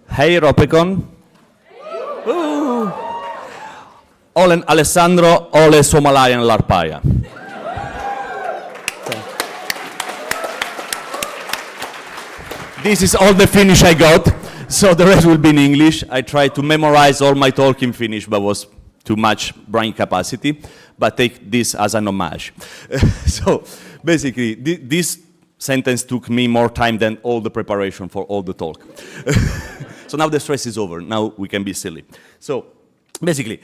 Hey Ropecon. Olen Alessandro, ole suomalainen larpaaja. This is all the Finnish I got, so the rest will be in English. I tried to memorize all my talk in Finnish, but was too much brain capacity. But take this as an homage. So basically, this sentence took me more time than all the preparation for all the talk. So now the stress is over. Now we can be silly. So basically,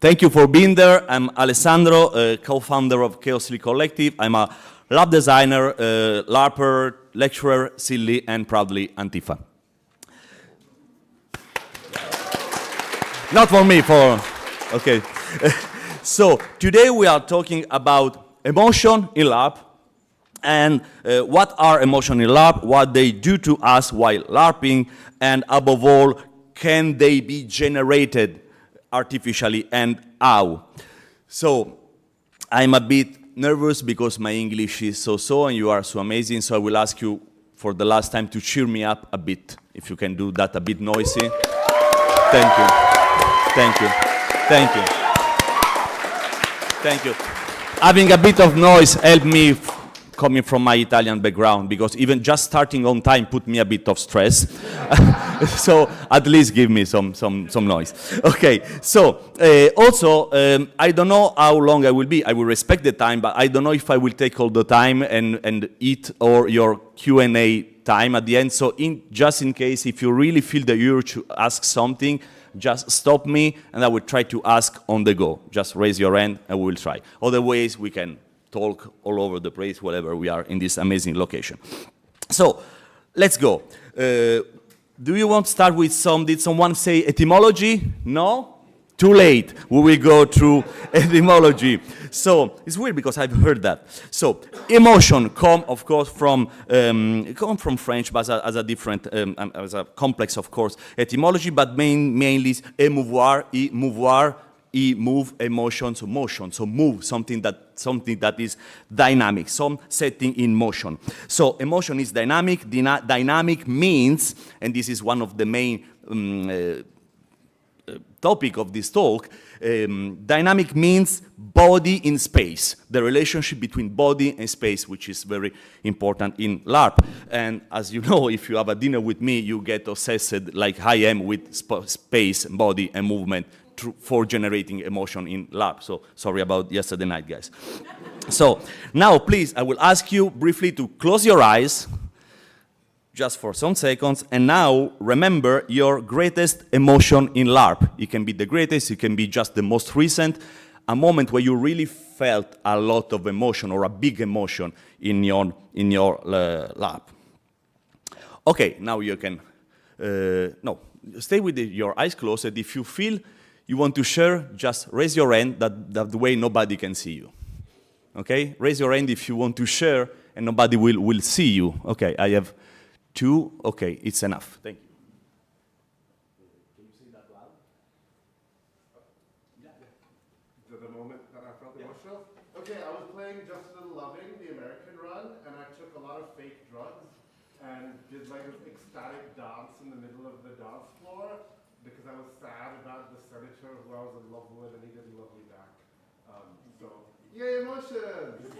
thank you for being there. I'm Alessandro, co-founder of Chaos Silly Collective. I'm a lab designer, LARPer, lecturer, silly, and proudly Antifa. Not for me, for... Okay. So today we are talking about emotion in LARP, and what are emotion in LARP, what they do to us while LARPing, and above all, can they be generated artificially and how? So I'm a bit nervous because my English is so-so and you are so amazing, so I will ask you for the last time to cheer me up a bit, if you can do that a bit noisy. Thank you. Thank you. Thank you. Thank you. Having a bit of noise helped me coming from my Italian background, because even just starting on time put me a bit of stress. So at least give me some noise. Okay, so also, I don't know how long I will be. I will respect the time, but I don't know if I will take all the time and eat or your Q&A time at the end. So just in case, if you really feel the urge to ask something, just stop me and I will try to ask on the go. Just raise your hand and we will try. Otherwise, we can talk all over the place, wherever we are in this amazing location. So, let's go. Do you want to start with did someone say etymology? No? Too late. We will go through etymology. So, it's weird because I've heard that. So, emotion come, of course, from French, but as a different, as a complex, of course, etymology, but mainly is émouvoir, move, emotion, so motion, so move, something that is dynamic, some setting in motion. So emotion is dynamic. Dynamic means, and this is one of the main topic of this talk, dynamic means body in space, the relationship between body and space, which is very important in LARP. And as you know, if you have a dinner with me, you get obsessed like I am with space, body, and movement for generating emotion in LARP. So sorry about yesterday night, guys. So now, please, I will ask you briefly to close your eyes just for some seconds, and now remember your greatest emotion in LARP. It can be the greatest, it can be just the most recent, a moment where you really felt a lot of emotion or a big emotion in your LARP. Okay, now you can, no, stay with your eyes closed. If you feel you want to share, just raise your hand, that way nobody can see you. Okay? Raise your hand if you want to share and nobody will see you. Okay, I have 2. Okay, it's enough. Thank you. Can you say that loud? Yeah. The moment that I felt emotional? Okay, I was playing Just a Little Loving, the American run, and I took a lot of fake drugs and did like this ecstatic dance in the middle of the dance floor, because I was sad about the senator who I was in love with and he didn't love me back. So, yay, emotions!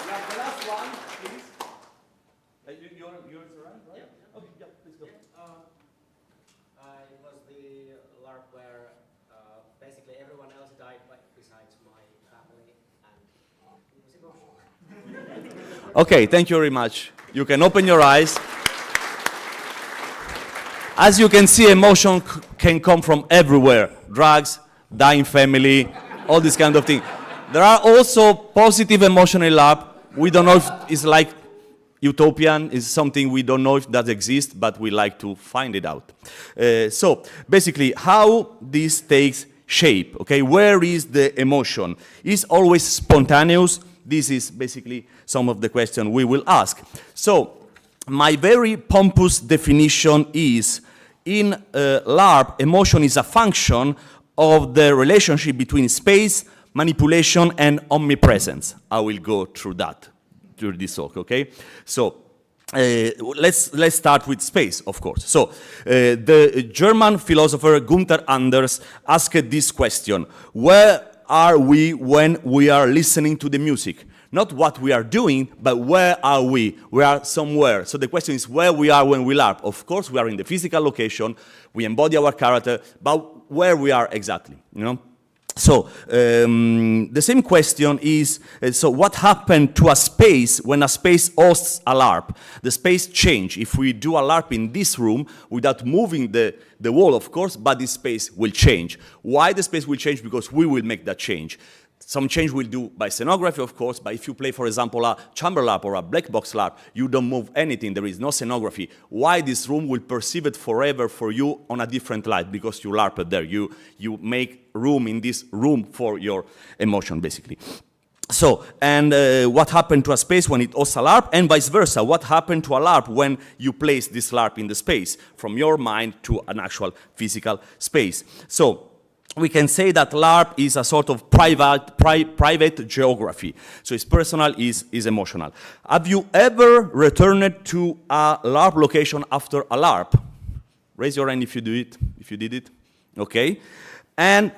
The last one, please. Yours around, right? Yeah. Okay, yeah, please go. It was the LARP where basically everyone else died besides my family, and it was emotional. Okay, thank you very much. You can open your eyes. As you can see, emotion can come from everywhere. Drugs, dying family, all this kind of thing. There are also positive emotional LARP. We don't know if it's like utopian, is something we don't know if that exists, but we like to find it out. So basically, how this takes shape, okay? Where is the emotion? Is always spontaneous? This is basically some of the questions we will ask. So my very pompous definition is, in LARP, emotion is a function of the relationship between space, manipulation, and omnipresence. I will go through that during this talk, okay? So, let's start with space, of course. So, the German philosopher Gunther Anders asked this question: where are we when we are listening to the music? Not what we are doing, but where are we? We are somewhere. So the question is where we are when we LARP. Of course, we are in the physical location, we embody our character, but where we are exactly, you know? So, the same question is, so what happened to a space when a space hosts a LARP? The space change. If we do a LARP in this room without moving the wall, of course, but this space will change. Why the space will change? Because we will make that change. Some change we'll do by scenography, of course, but if you play, for example, a chamber LARP or a black box LARP, you don't move anything, there is no scenography. Why this room will perceive it forever for you on a different light? Because you LARP it there. You make room in this room for your emotion, basically. So, and what happened to a space when it hosts a LARP, and vice versa? What happened to a LARP when you place this LARP in the space, from your mind to an actual physical space? So, we can say that LARP is a sort of private geography. So it's personal, is emotional. Have you ever returned to a LARP location after a LARP? Raise your hand if you did it. Okay. And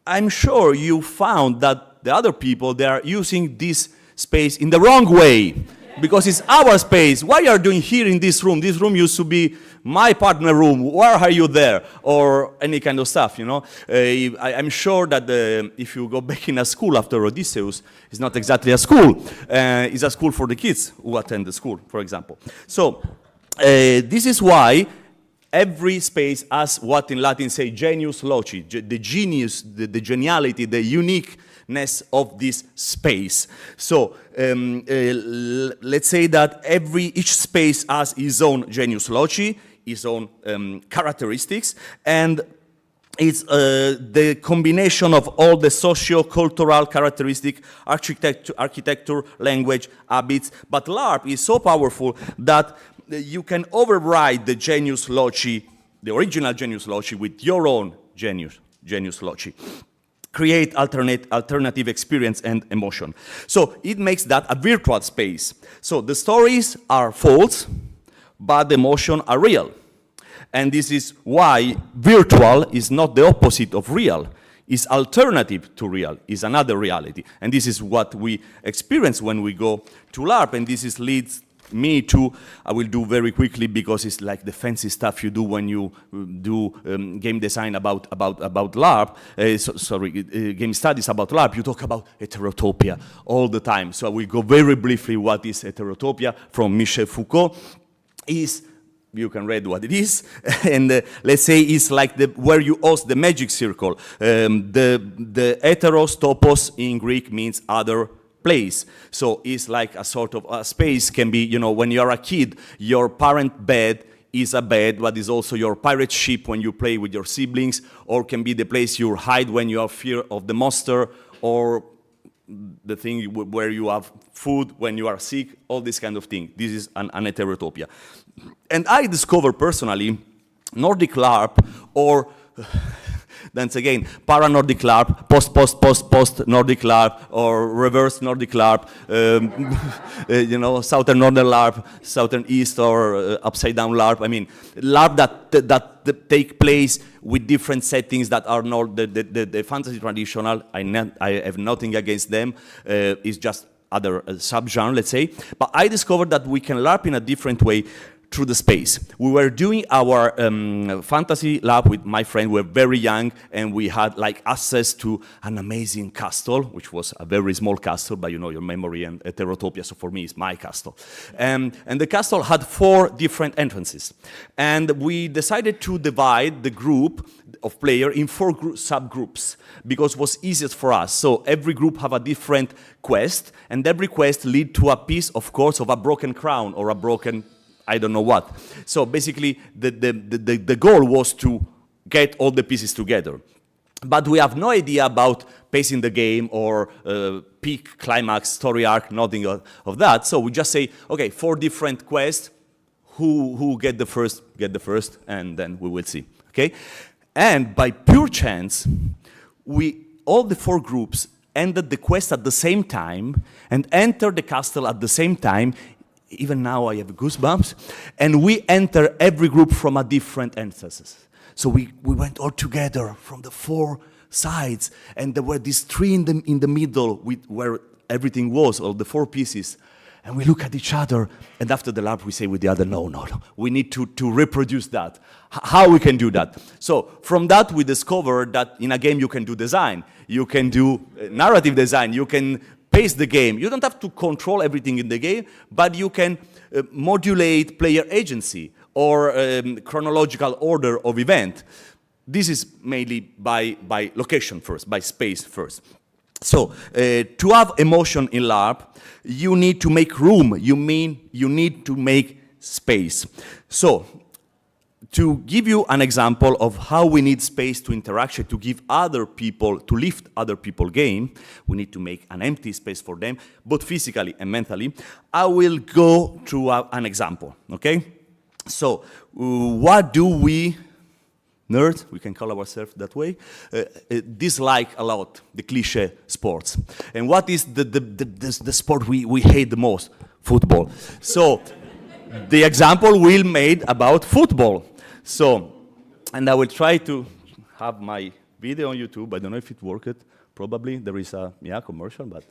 I'm sure you found that the other people, they are using this space in the wrong way. Because it's our space. Why are you doing here in this room? This room used to be my partner room. Why are you there? Or any kind of stuff, you know. I'm sure that if you go back in a school after Odysseus, it's not exactly a school. It's a school for the kids who attend the school, for example. So this is why every space has what in Latin say genius loci, the genius, the geniality, the uniqueness of this space. So let's say that each space has its own genius loci, its own characteristics, and it's the combination of all the socio-cultural characteristics, architecture, language, habits. But LARP is so powerful that you can override the genius loci, the original genius loci, with your own genius loci. Create alternative experience and emotion. So it makes that a virtual space. So the stories are false, but the emotions are real. And this is why virtual is not the opposite of real. It's alternative to real, is another reality. And this is what we experience when we go to LARP, and this leads me to, I will do very quickly because it's like the fancy stuff you do when you do game design about LARP, game studies about LARP, you talk about heterotopia all the time. So I will go very briefly what is heterotopia from Michel Foucault. You can read what it is, and let's say it's like where you host the magic circle. The heteros, topos in Greek means other place. So it's like a sort of a space can be, you know, when you're a kid, your parent bed is a bed, but is also your pirate ship when you play with your siblings, or can be the place you hide when you have fear of the monster, or the thing where you have food when you are sick, all this kind of thing. This is an heterotopia. And I discovered personally Nordic LARP, or once again, para-Nordic LARP, post-Nordic LARP, or reverse Nordic LARP, you know, Southern Northern LARP, Southern East, or upside-down LARP. I mean, LARP that take place with different settings that are not the fantasy traditional. I have nothing against them. It's just other subgenre, let's say. But I discovered that we can LARP in a different way through the space. We were doing our fantasy lab with my friend. We were very young, and we had like access to an amazing castle, which was a very small castle, but you know your memory and heterotopia, so for me it's my castle. And the castle had 4 different entrances. And we decided to divide the group of players in 4 subgroups, because it was easiest for us. So every group have a different quest, and every quest lead to a piece, of course, of a broken crown or a broken I don't know what. So basically, the goal was to get all the pieces together. But we have no idea about pacing the game or peak, climax, story arc, nothing of that. So we just say, okay, 4 different quests. Who get the first, and then we will see. Okay, and by pure chance, all the 4 groups ended the quest at the same time and entered the castle at the same time. Even now I have goosebumps. And we enter every group from a different ancestors. So we went all together from the 4 sides, and there were these 3 in the middle where everything was, all the 4 pieces. And we look at each other, and after the lap we say with the other, no, we need to reproduce that. How we can do that? So from that we discovered that in a game you can do design, you can do narrative design, you can pace the game. You don't have to control everything in the game, but you can modulate player agency or chronological order of event. This is mainly by location first, by space first. So to have emotion in LARP, you need to make room. You need to make space. So to give you an example of how we need space to interaction, to give other people, to lift other people game, we need to make an empty space for them, both physically and mentally. I will go through an example, okay? So what do we, nerds, we can call ourselves that way, dislike a lot, the cliche sports. And what is the sport we hate the most? Football. So the example we made about football. So, and I will try to have my video on YouTube. I don't know if it worked. Probably there is a commercial, but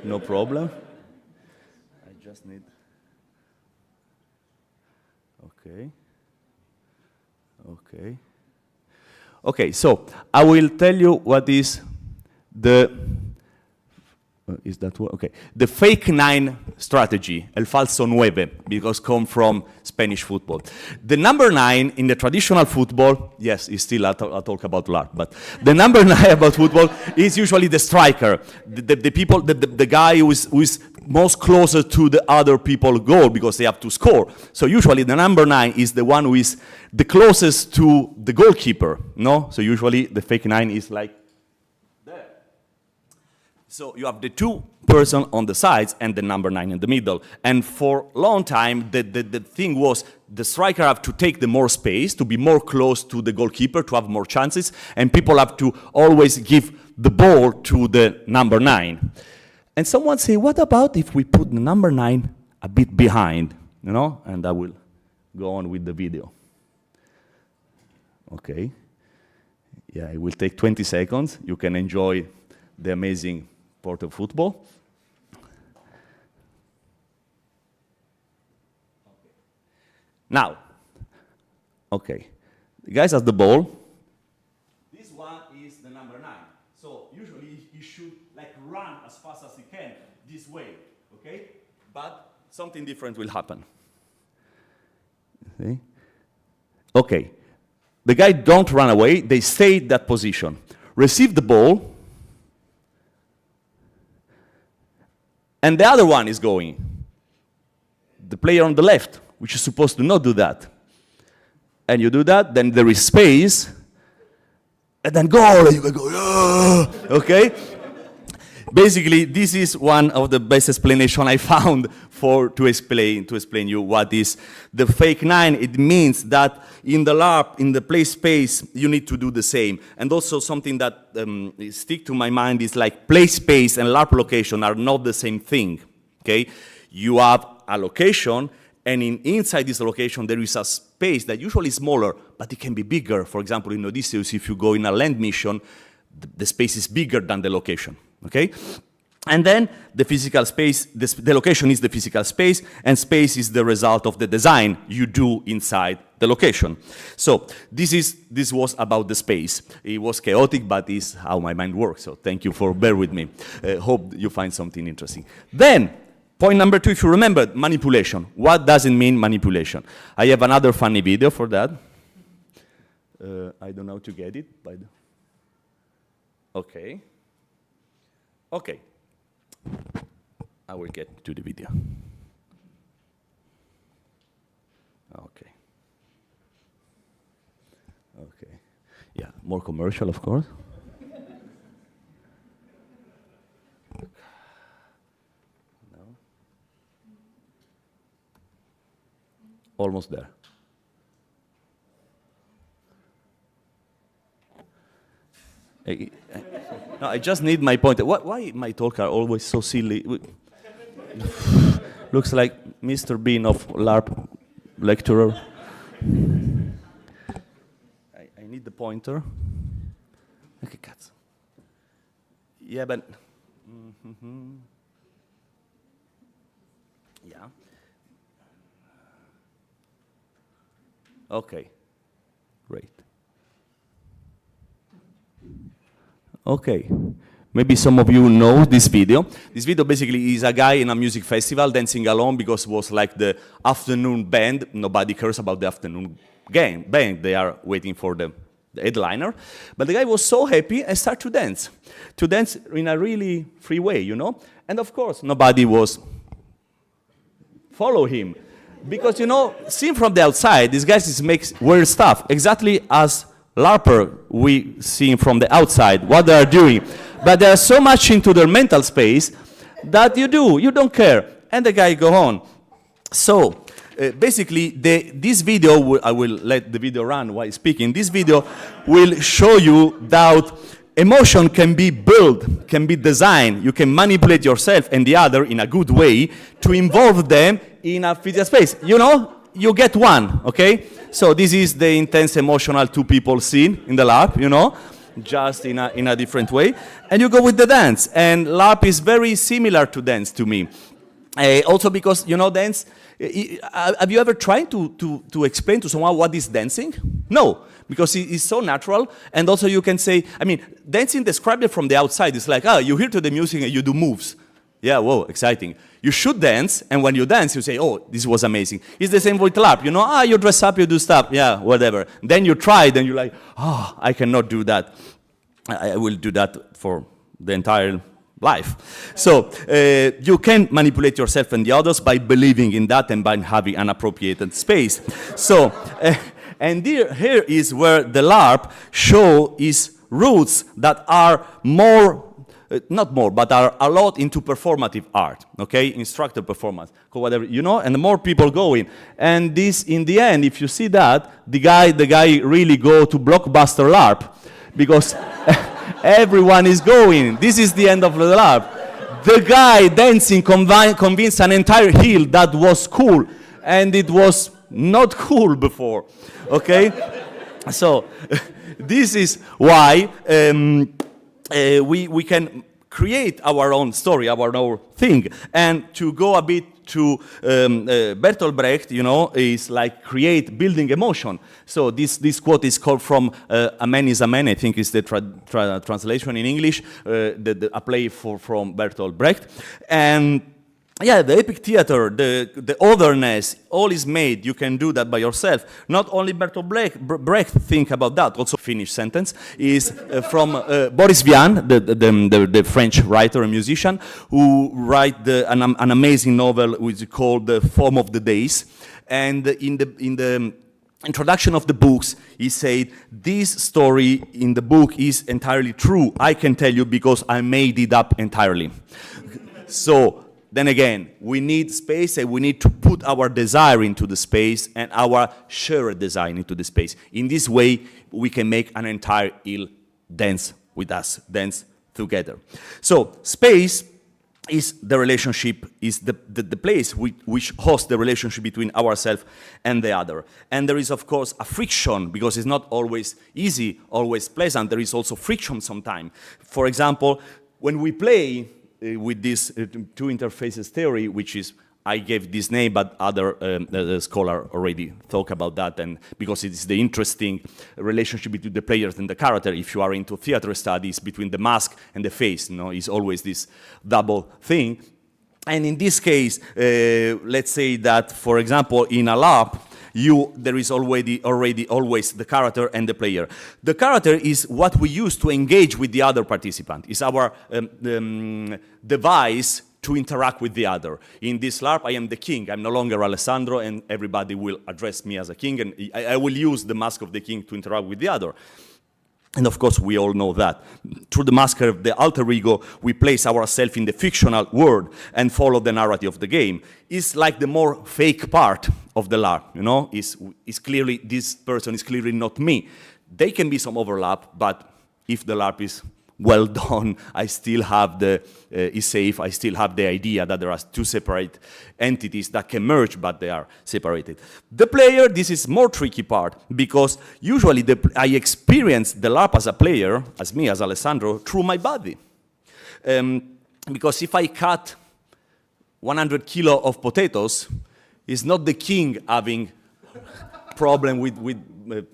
no problem. I just need. Okay. Okay. Okay. So I will tell you what is the. Is that what? Okay. The fake 9 strategy, el falso 9, because come from Spanish football. The number 9 in the traditional football, yes, is still I talk about LARP, but the number 9 about football is usually the striker, the guy who is most closer to the other people goal because they have to score. So usually the number 9 is the one who is the closest to the goalkeeper, no? So usually the fake 9 is like. So you have the 2 person on the sides and the number 9 in the middle. And for a long time, the thing was the striker have to take the more space, to be more close to the goalkeeper, to have more chances, and people have to always give the ball to the number 9. And someone say, what about if we put the number 9 a bit behind, you know? And I will go on with the video. Okay. Yeah, it will take 20 seconds. You can enjoy the amazing sport of football. Now, okay, the guys has the ball. This one is the number 9. So usually he should like run as fast as he can this way, okay? But something different will happen. See? Okay, the guy don't run away. They stay in that position. Receive the ball. And the other one is going. The player on the left, which is supposed to not do that. And you do that, then there is space, and then goal, and you can go, yeah! Okay? Basically, this is one of the best explanation I found to explain you what is the fake 9. It means that in the LARP, in the play space, you need to do the same. And also something that stick to my mind is like play space and LARP location are not the same thing. Okay? You have a location, and inside this location there is a space that usually is smaller, but it can be bigger. For example, in Odysseus, if you go in a land mission, the space is bigger than the location. Okay? And then the physical space, the location is the physical space, and space is the result of the design you do inside the location. So this was about the space. It was chaotic, but it's how my mind works. So thank you for bear with me. Hope you find something interesting. Then, point number 2, if you remember, manipulation. What does it mean, manipulation? I have another funny video for that. I don't know how to get it. Okay. Okay. I will get to the video. Okay. Okay. Yeah, more commercial, of course. No. Almost there. No, I just need my pointer. Why my talk are always so silly? Looks like Mr. Bean of LARP lecturer. I need the pointer. Okay, cats. Yeah, but... Yeah. Okay, great. Okay, maybe some of you know this video. This video basically is a guy in a music festival dancing alone because it was like the afternoon band. Nobody cares about the afternoon band. They are waiting for the headliner. But the guy was so happy and started to dance in a really free way, you know? And of course, nobody was follow him. Because, you know, seen from the outside, these guys makes weird stuff, exactly as LARPer we see from the outside, what they are doing. But they are so much into their mental space that you don't care. And the guy go on. So, basically, this video, I will let the video run while speaking, this video will show you that emotion can be built, can be designed. You can manipulate yourself and the other in a good way to involve them in a physical space. You know, you get one, okay? So this is the intense emotional two people scene in the LARP, you know, just in a different way. And you go with the dance. And LARP is very similar to dance to me. Also because, you know, dance, have you ever tried to explain to someone what is dancing? No, because it's so natural. And also you can say, I mean, dancing described it from the outside. It's like, you hear to the music and you do moves. Yeah, whoa, exciting. You should dance, and when you dance, you say, oh, this was amazing. It's the same with LARP. You know, you dress up, you do stuff, yeah, whatever. Then you try, then you're like, I cannot do that. I will do that for the entire life. So you can manipulate yourself and the others by believing in that and by having an appropriated space. So, and here is where the LARP show its roots that are more, not more, but are a lot into performative art, okay? Instructor performance, whatever, you know, and the more people go in. And this, in the end, if you see that, the guy really go to blockbuster LARP because everyone is going. This is the end of the LARP. The guy dancing convinced an entire hill that was cool, and it was not cool before, okay? So this is why we can create our own story, our own thing. And to go a bit to Bertolt Brecht, you know, is like building emotion. So this quote is called from A Man is a Man, I think is the translation in English, a play from Bertolt Brecht. And yeah, the epic theater, the otherness, all is made. You can do that by yourself. Not only Bertolt Brecht think about that. Also, Finnish sentence is from Boris Vian, the French writer and musician, who write an amazing novel which is called The Form of the Days. And in the introduction of the books, he said, this story in the book is entirely true. I can tell you because I made it up entirely. So, then again, we need space and we need to put our desire into the space and our shared design into the space. In this way, we can make an entire ill dance with us, dance together. So space is the relationship, is the place which hosts the relationship between ourselves and the other. And there is, of course, a friction, because it's not always easy, always pleasant. There is also friction sometimes. For example, when we play, with this two interfaces theory, which is, I gave this name, but other scholar already talk about that, and because it is the interesting relationship between the players and the character. If you are into theater studies, between the mask and the face, you know, is always this double thing. And in this case, let's say that, for example, in a LARP, there is already always the character and the player. The character is what we use to engage with the other participant. It's our device to interact with the other. In this LARP, I am the king. I'm no longer Alessandro, and everybody will address me as a king, and I will use the mask of the king to interact with the other. And of course, we all know that. Through the mask of the alter ego, we place ourselves in the fictional world and follow the narrative of the game. It's like the more fake part of the LARP, you know? It's clearly, this person is clearly not me. There can be some overlap, but if the LARP is well done. I still have is safe. I still have the idea that there are two separate entities that can merge, but they are separated. The player, this is more tricky part, because usually I experience the LARP as a player, as me, as Alessandro, through my body. Because if I cut 100 kilo of potatoes, it's not the king having problem with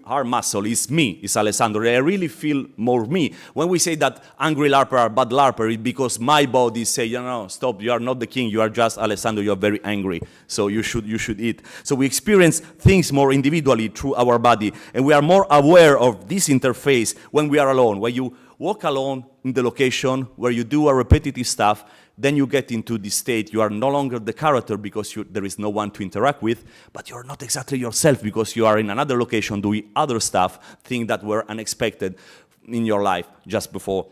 hard muscle, it's me, it's Alessandro. I really feel more me. When we say that angry LARPer are bad LARPer, it's because my body say, no, stop, you are not the king, you are just Alessandro, you are very angry, so you should eat. So we experience things more individually through our body, and we are more aware of this interface when we are alone. When you walk alone in the location where you do a repetitive stuff, then you get into this state. You are no longer the character because there is no one to interact with, but you're not exactly yourself because you are in another location doing other stuff, things that were unexpected in your life just before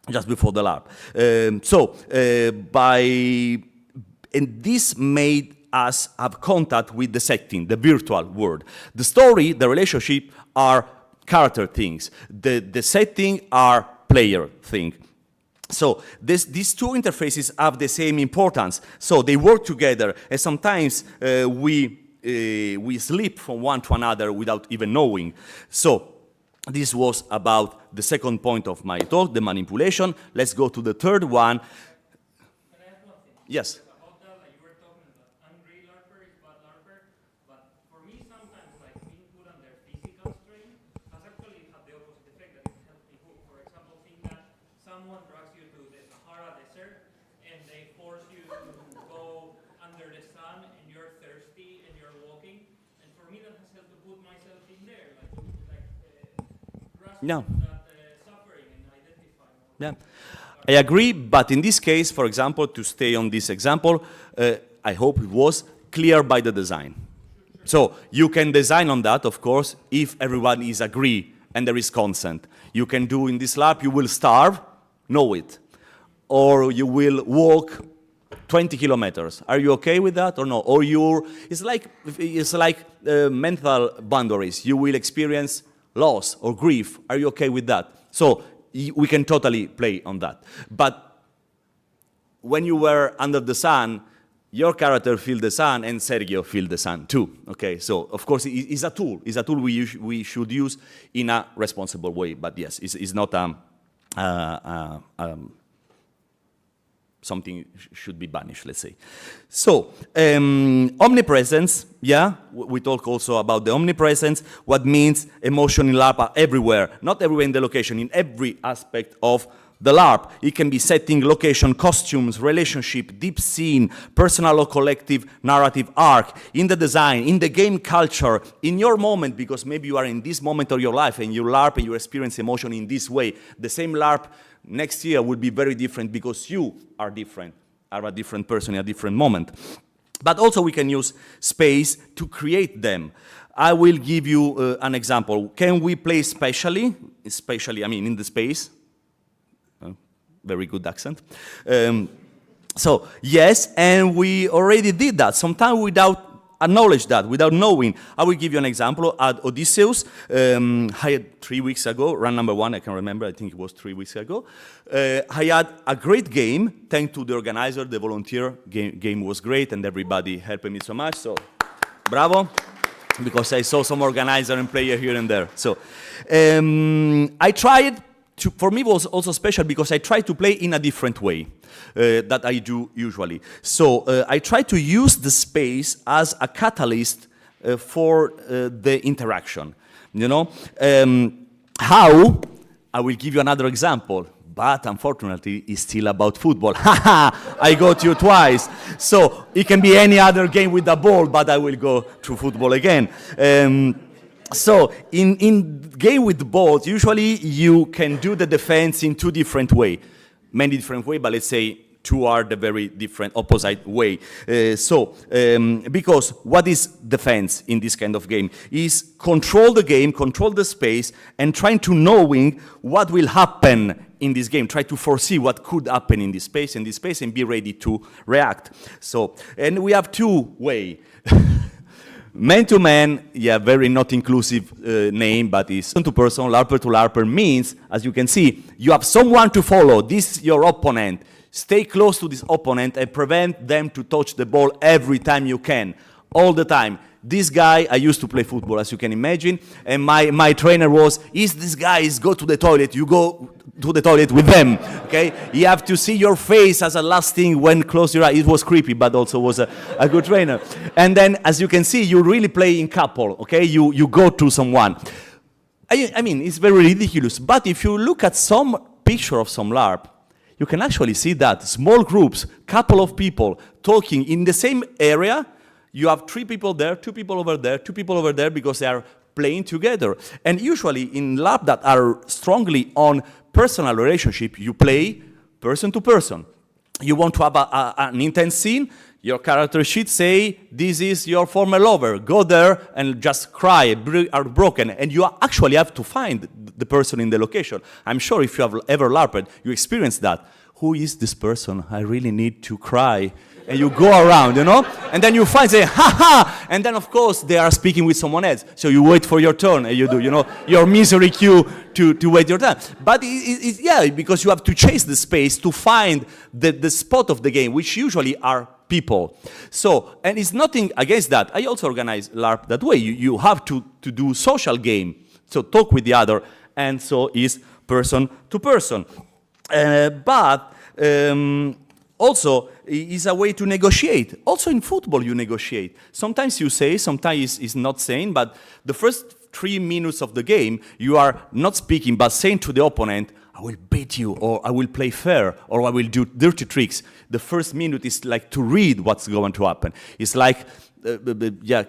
the LARP. And this made us have contact with the setting, the virtual world. The story, the relationship are character things. The setting are player thing. So these two interfaces have the same importance. So they work together, and sometimes we slip from one to another without even knowing. So this was about the second point of my talk, the manipulation. Let's go to the third one. Can I ask one thing? Yes. About that, like you were talking about angry LARPer is bad LARPer, but for me sometimes like being put under physical strain has actually had the opposite effect, that it helped me hook. For example, think that someone drags you to the Sahara Desert and they force you to go under the sun and you're thirsty and you're walking, and for me that has helped to put myself in there, grasp No. that suffering and identify more. Yeah. I agree, but in this case, for example, to stay on this example, I hope it was clear by the design. So you can design on that, of course, if everyone is agree and there is consent. You can do in this lab, you will starve, know it. Or you will walk 20 kilometers. Are you okay with that or no? Or it's like mental boundaries. You will experience loss or grief. Are you okay with that? So we can totally play on that. But when you were under the sun, your character feel the sun and Sergio feel the sun too. Okay, so of course it's a tool. It's a tool we should use in a responsible way. But yes, it's not something should be banished, let's say. So, omnipresence, yeah, we talk also about the omnipresence, what means emotion in LARP are everywhere, not everywhere in the location, in every aspect of the LARP. It can be setting, location, costumes, relationship, deep scene, personal or collective narrative arc, in the design, in the game culture, in your moment, because maybe you are in this moment of your life and you LARP and you experience emotion in this way. The same LARP next year will be very different because you are different, are a different person in a different moment. But also we can use space to create them. I will give you an example. Can we play spatially? Spatially, I mean in the space. Very good accent. So yes, and we already did that, sometimes without acknowledge that, without knowing. I will give you an example. At Odysseus, I had 3 weeks ago, run number 1, I can remember, I think it was 3 weeks ago. I had a great game, thanks to the organizer, the volunteer. Game was great, and everybody helped me so much, so bravo, because I saw some organizer and player here and there. So I tried for me it was also special because I try to play in a different way that I do usually. So I try to use the space as a catalyst for the interaction. You know, how? I will give you another example, but unfortunately it's still about football. I got you twice. So it can be any other game with the ball, but I will go to football again. So in game with balls, usually you can do the defense in 2 different ways. Many different ways, but let's say 2 are the very different opposite way. Because what is defense in this kind of game? Is control the game, control the space, and trying to knowing what will happen in this game. Try to foresee what could happen in this space, and be ready to react. So, and we have 2 ways. Man to man, yeah, very not inclusive name, but it's person to person, LARPer to LARPer means, as you can see, you have someone to follow. This is your opponent. Stay close to this opponent and prevent them to touch the ball every time you can, all the time. This guy, I used to play football, as you can imagine, and my trainer was, this guy is go to the toilet, you go to the toilet with them, okay? You have to see your face as a last thing when close your eyes. It was creepy, but also was a good trainer. And then, as you can see, you really play in couple, okay? You go to someone. I mean, it's very ridiculous, but if you look at some picture of some LARP, you can actually see that small groups, couple of people talking in the same area. You have 3 people there, 2 people over there, 2 people over there because they are playing together. And usually in LARP that are strongly on personal relationship, you play person to person. You want to have an intense scene, your character sheet say, this is your former lover. Go there and just cry, are broken. And you actually have to find the person in the location. I'm sure if you have ever LARPed, you experience that. Who is this person? I really need to cry. And you go around, you know? And then you find, say, ha! And then, of course, they are speaking with someone else. So you wait for your turn, and you do, you know, your misery cue to wait your turn. But, yeah, because you have to chase the space to find the spot of the game, which usually are people. So, and it's nothing against that. I also organize LARP that way. You have to do social game. So talk with the other, and so is person to person. Also, is a way to negotiate. Also in football, you negotiate. Sometimes you say, sometimes it's not saying, but the first 3 minutes of the game, you are not speaking, but saying to the opponent, I will beat you, or I will play fair, or I will do dirty tricks. The first minute is like to read what's going to happen. It's like,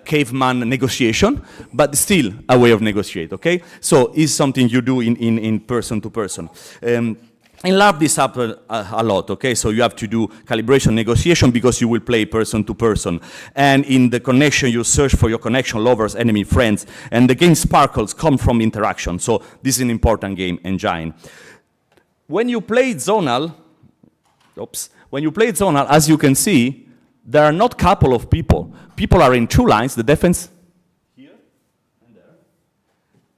caveman negotiation, but still a way of negotiate, okay? So it's something you do in person to person. In LARP, this happens a lot, okay? So you have to do calibration negotiation because you will play person to person. And in the connection, you search for your connection, lovers, enemy, friends. And the game sparkles come from interaction. So this is an important game engine. When you play zonal, as you can see, there are not couple of people. People are in 2 lines, the defense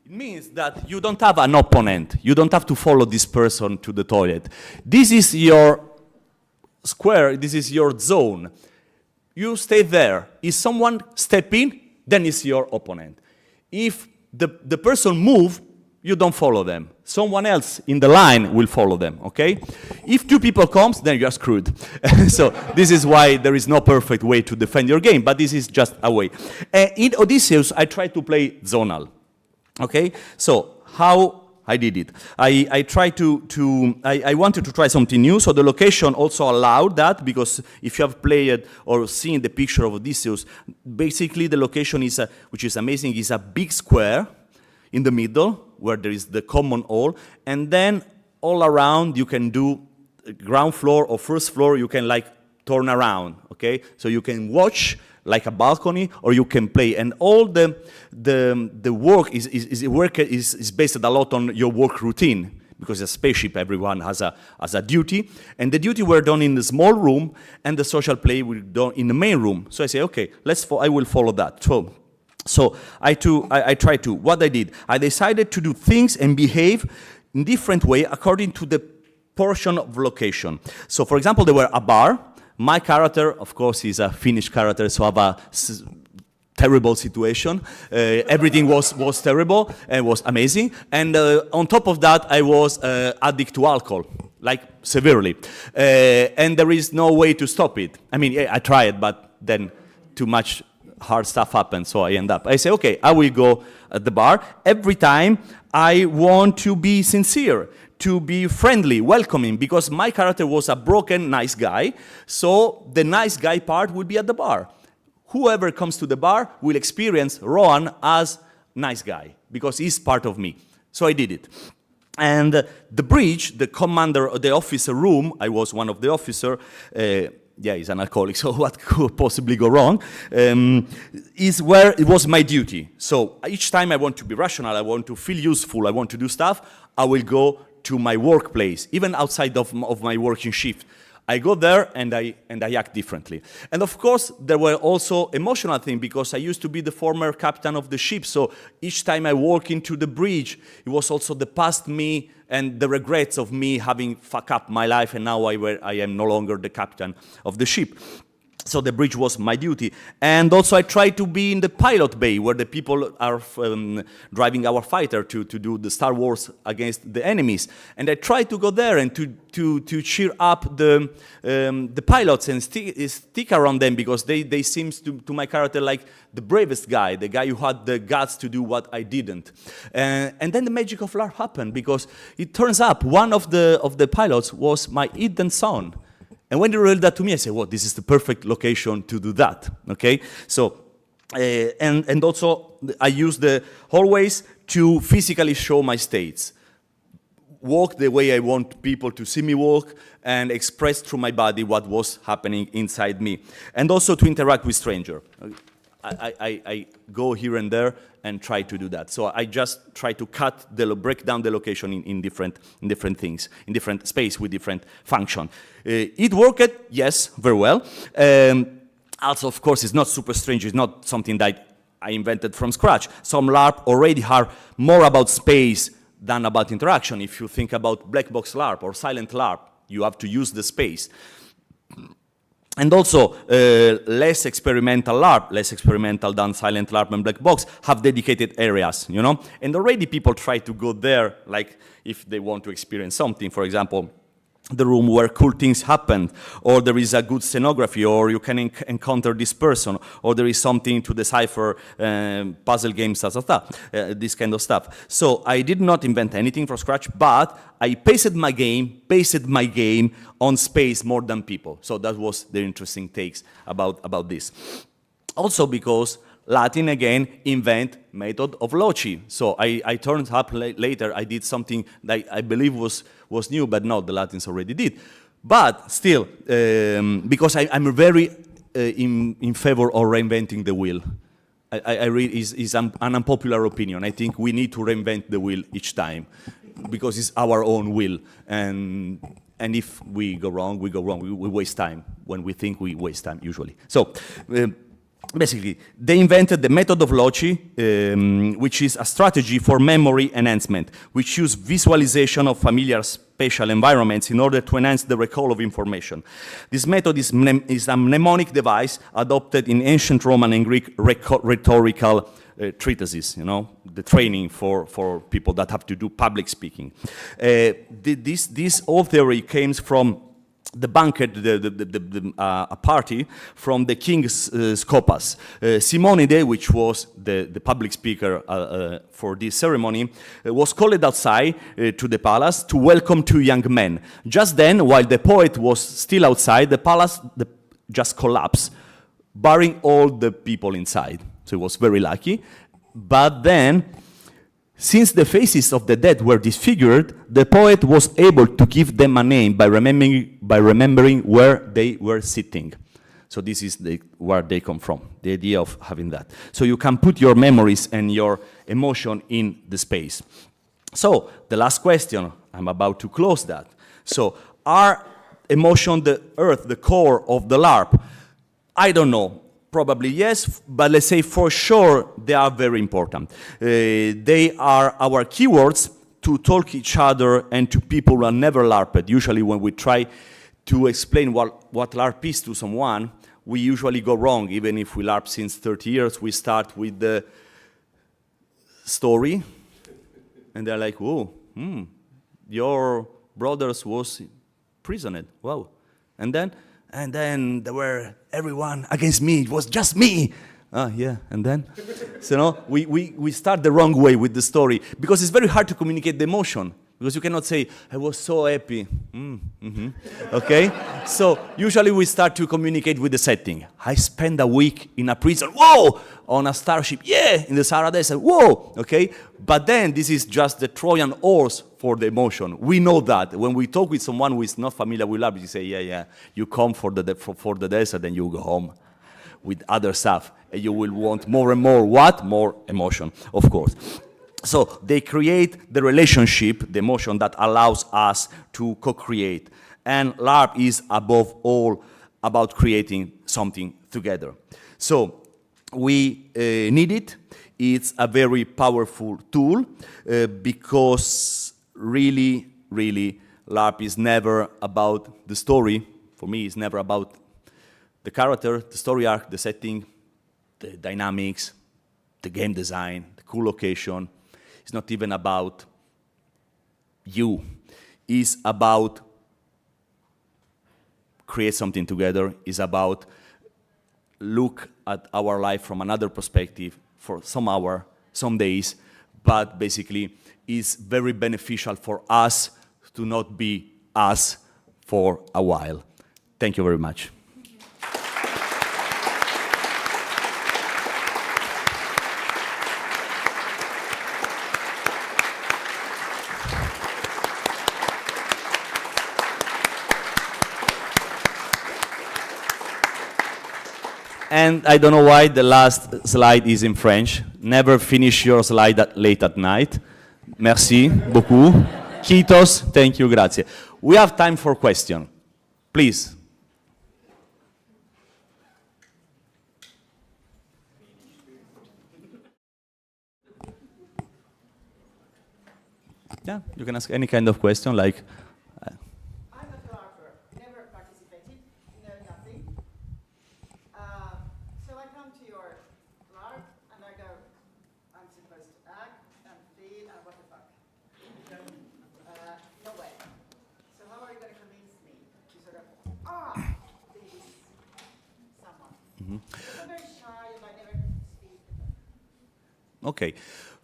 means that you don't have an opponent. You don't have to follow this person to the toilet. This is your square, this is your zone. You stay there. If someone step in, then it's your opponent. If the person move, you don't follow them. Someone else in the line will follow them, okay? If 2 people comes, then you are screwed. So this is why there is no perfect way to defend your game, but this is just a way. In Odysseus, I try to play zonal. Okay, so how I did it? I wanted to try something new, so the location also allowed that, because if you have played or seen the picture of Odysseus, basically the location is, which is amazing, is a big square in the middle, where there is the common hall, and then all around you can do ground floor or first floor, you can like turn around, okay? So you can watch like a balcony, or you can play, and all the work is based a lot on your work routine, because a spaceship, everyone has a duty, and the duty were done in the small room, and the social play will done in the main room. So I say, okay, I will follow that. So I tried to. What I did, I decided to do things and behave in different way according to the portion of location. So for example, there were a bar. My character, of course, is a Finnish character, so I have a terrible situation. Everything was terrible and was amazing. And on top of that, I was addict to alcohol, like severely. And there is no way to stop it. I mean, yeah, I tried, but then too much hard stuff happened, so I say, okay, I will go at the bar. Every time I want to be sincere, to be friendly, welcoming, because my character was a broken, nice guy, so the nice guy part will be at the bar. Whoever comes to the bar will experience Rohan as nice guy, because he's part of me. So I did it. And the bridge, the commander, the officer room, I was one of the officer, yeah, he's an alcoholic, so what could possibly go wrong, is where it was my duty. So each time I want to be rational, I want to feel useful, I want to do stuff, I will go to my workplace, even outside of my working shift. I go there and I act differently. And of course, there were also emotional things because I used to be the former captain of the ship. So each time I walk into the bridge, it was also the past me and the regrets of me having fucked up my life, and now I am no longer the captain of the ship. So the bridge was my duty. And also I tried to be in the pilot bay where the people are driving our fighter to do the Star Wars against the enemies. And I tried to go there and to cheer up the pilots and stick around them because they seem to my character like the bravest guy, the guy who had the guts to do what I didn't. And then the magic of LARP happened because it turns up one of the pilots was my hidden son. And when they revealed that to me, I said, well, this is the perfect location to do that, okay? So, and also I use the hallways to physically show my states. Walk the way I want people to see me walk and express through my body what was happening inside me. And also to interact with strangers. I go here and there and try to do that. So I just try to break down the location in different things, in different space with different function. It worked, yes, very well. Also, of course, it's not super strange. It's not something that I invented from scratch. Some LARP already are more about space than about interaction. If you think about black box LARP or silent LARP, you have to use the space. And also, less experimental LARP, less experimental than silent LARP and black box, have dedicated areas, you know? And already people try to go there, like if they want to experience something, for example, the room where cool things happen, or there is a good scenography, or you can encounter this person, or there is something to decipher, puzzle games, this kind of stuff. So I did not invent anything from scratch, but I paced my game on space more than people. So that was the interesting takes about this. Also because Latin, again, invent method of loci. So I turned up later, I did something that I believe was new, but no, the Latins already did. But still, because I'm very in favor of reinventing the wheel. I read is an unpopular opinion. I think we need to reinvent the wheel each time because it's our own wheel. And if we go wrong, we go wrong. We waste time when we think we waste time, usually. So, basically, they invented the method of loci, which is a strategy for memory enhancement, which use visualization of familiar spatial environments in order to enhance the recall of information. This method is a mnemonic device adopted in ancient Roman and Greek rhetorical treatises, you know, the training for people that have to do public speaking. This whole theory came from the banquet, a party from the king's Scopas. Simonide, which was the public speaker for this ceremony, was called outside to the palace to welcome two young men. Just then, while the poet was still outside, the palace just collapsed, barring all the people inside. So he was very lucky. But then, since the faces of the dead were disfigured, the poet was able to give them a name by remembering where they were sitting. So this is where they come from, the idea of having that. So you can put your memories and your emotion in the space. So the last question, I'm about to close that. So are emotion the earth, the core of the LARP? I don't know. Probably yes, but let's say for sure they are very important. They are our keywords to talk each other and to people who are never LARPed. Usually when we try to explain what LARP is to someone, we usually go wrong. Even if we LARP since 30 years, we start with the story, and they're like, "Whoa, your brothers was imprisoned. Wow." And then there were everyone against me. It was just me. Yeah, and then? So, no, we start the wrong way with the story because it's very hard to communicate the emotion because you cannot say, I was so happy. Okay? So usually we start to communicate with the setting. I spent a week in a prison. Whoa! On a starship. Yeah! In the Sahara Desert. Whoa! Okay? But then this is just the Trojan horse for the emotion. We know that. When we talk with someone who is not familiar with LARP, you say, yeah, you come for the desert and you go home with other stuff. And you will want more and more what? More emotion, of course. So they create the relationship, the emotion that allows us to co-create. And LARP is above all about creating something together. So we need it. It's a very powerful tool because really, really, LARP is never about the story. For me, it's never about the character, the story arc, the setting, the dynamics, the game design, the cool location. It's not even about you. It's about create something together. It's about look at our life from another perspective for some hour, some days, but basically it's very beneficial for us to not be us for a while. Thank you very much. And I don't know why the last slide is in French. Never finish your slide late at night. Merci beaucoup. Kiitos. Thank you. Grazie. We have time for question. Please. Yeah, you can ask any kind of question like... I'm a photographer, never participated, know nothing. So I come to your LARP and I go, I'm supposed to act and feel and what the fuck. No way. So how are you going to convince me to sort of, be this someone? I'm very shy and I never speak. Okay.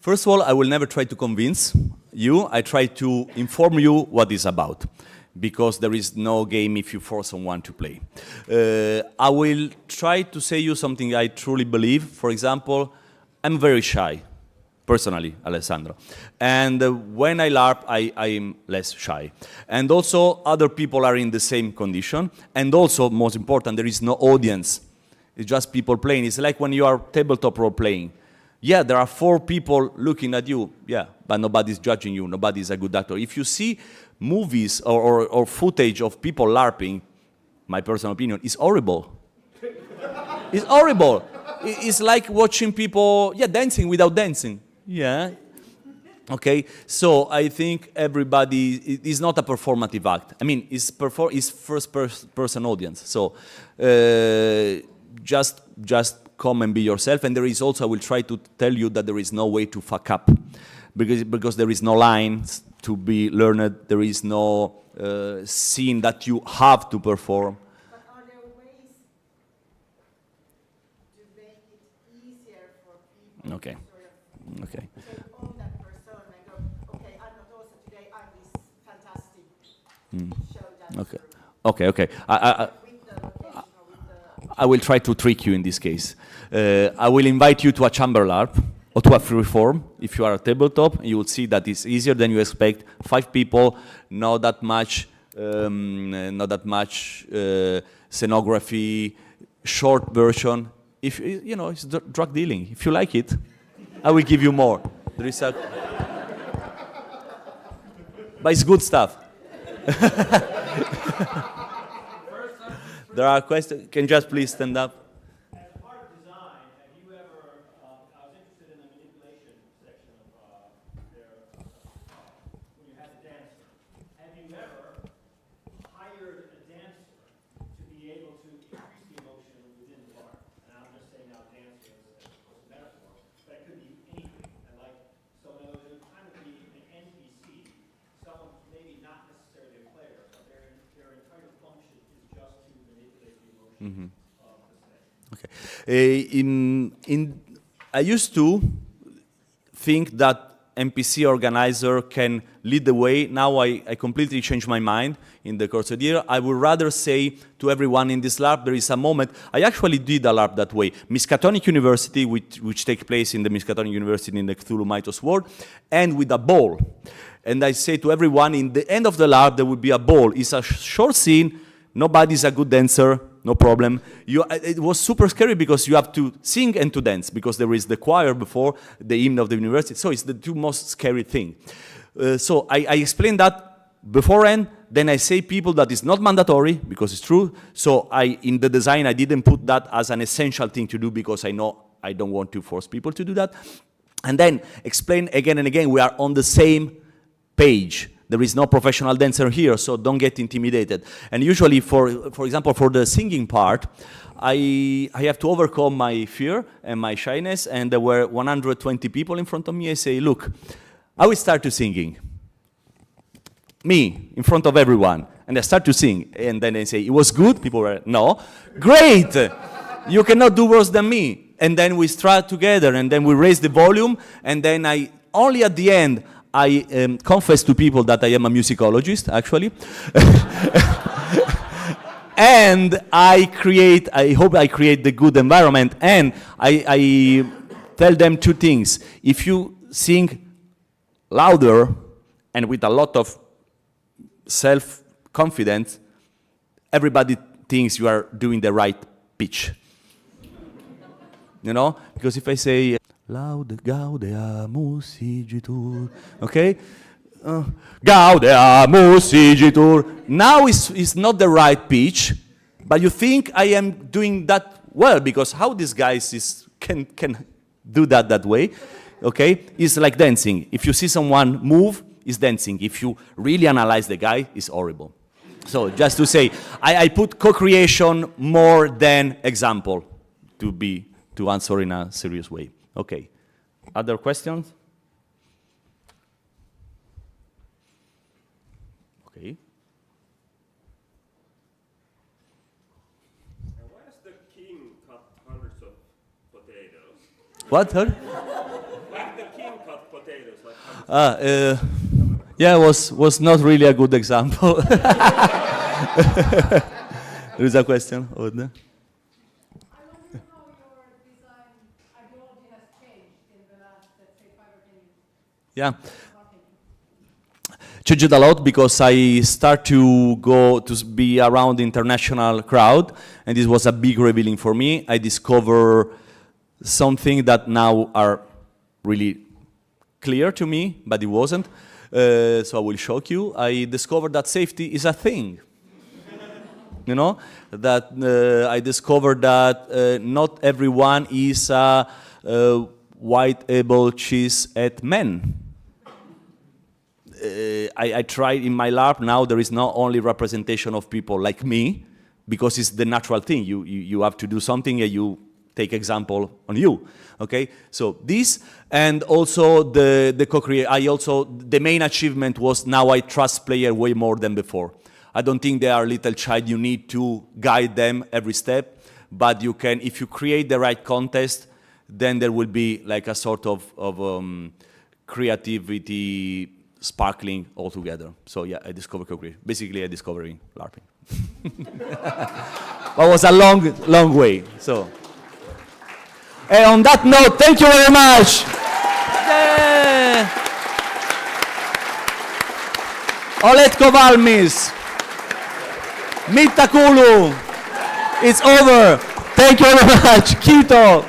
First of all, I will never try to convince you. I try to inform you what it's about, because there is no game if you force someone to play. I will try to say you something I truly believe. For example, I'm very shy, personally, Alessandro. And when I LARP, I am less shy. And also, other people are in the same condition. And also, most important, there is no audience. It's just people playing. It's like when you are tabletop role playing. Yeah, there are 4 people looking at you, yeah, but nobody's judging you, nobody's a good actor. If you see movies or footage of people LARPing, my personal opinion, it's horrible. It's horrible. It's like watching people, dancing without dancing. Yeah. Okay, so I think everybody, it is not a performative act. I mean, it's first-person audience. So just come and be yourself. And there is also, I will try to tell you that there is no way to fuck up, because there is no lines to be learned. There is no scene that you have to perform. But are there ways to make it easier for people Okay. to sort of Okay. take on that persona and go, okay, I'm not also today, I'm this fantastic show dancer. Okay. Okay. With the location or with the... I will try to trick you in this case. I will invite you to a chamber LARP or to a freeform. If you are a tabletop, you will see that it's easier than you expect. 5 people, not that much scenography, short version. If you know, it's drug dealing. If you like it, I will give you more. There is a, but it's good stuff. There are questions. Can you just please stand up? As part of design, have you ever, I was interested in the manipulation section of when you had the dancer. Have you ever hired a dancer to be able to increase the emotion within the bar? And I'm just saying now dancer as of course a metaphor, but it could be anything. And like, so it would kind of be an NPC, someone maybe not necessarily a player, but their entire function is just to manipulate the emotion. Okay. I used to think that NPC organizer can lead the way. Now I completely changed my mind in the course of the year. I would rather say to everyone in this LARP, there is a moment. I actually did a LARP that way. Miskatonic University, which takes place in the Miskatonic University in the Cthulhu Mythos world, and with a ball. And I say to everyone, in the end of the LARP, there will be a ball. It's a short scene. Nobody's a good dancer. No problem. It was super scary because you have to sing and to dance, because there is the choir before the hymn of the university. So it's the 2 most scary things. So I explained that beforehand, then I say people that is not mandatory, because it's true. So in the design, I didn't put that as an essential thing to do, because I know I don't want to force people to do that. And then explain again and again, we are on the same page. There is no professional dancer here, so don't get intimidated. And usually, for example, for the singing part, I have to overcome my fear and my shyness, and there were 120 people in front of me. I say, look, I will start to singing. Me, in front of everyone. And I start to sing. And then I say, it was good? People were, no. Great! You cannot do worse than me. And then we start together, and then we raise the volume, and then only at the end, I confess to people that I am a musicologist, actually. And I hope I create the good environment, and I tell them two things. If you sing louder and with a lot of self-confidence, everybody thinks you are doing the right pitch. You know? Because if I say, Laude, gaudeamus igitur, okay? Gaudeamus igitur. Now it's not the right pitch, but you think I am doing that well, because how these guys can do that way, okay? It's like dancing. If you see someone move, it's dancing. If you really analyze the guy, it's horrible. So just to say, I put co-creation more than example to answer in a serious way. Okay. Other questions? Okay. Why does the king cut hundreds of potatoes? What? Sorry? Why did the king cut potatoes? Like Yeah, was not really a good example. There is a question over there. I wonder how your design ideology has changed in the last, let's say, 5 or 10 years. Yeah. Changed a lot, because I start to go to be around international crowd, and this was a big revealing for me. I discover something that now are really clear to me, but it wasn't. So I will shock you. I discovered that safety is a thing. You know, that I discovered that not everyone is a white able cheese at men. I tried in my LARP. Now there is not only representation of people like me, because it's the natural thing. You have to do something, and you take example on you. Okay, so this, and also the co-create. The main achievement was now I trust player way more than before. I don't think they are little child. You need to guide them every step, but you can, if you create the right context, then there will be like a sort of creativity sparkling all together. So yeah, I discovered co-creation. Basically, I discovered LARPing. But it was a long way. So. And on that note, thank you very much. Yeah. Oletko valmis? Mittakulu. It's over. Thank you very much. Kiitos.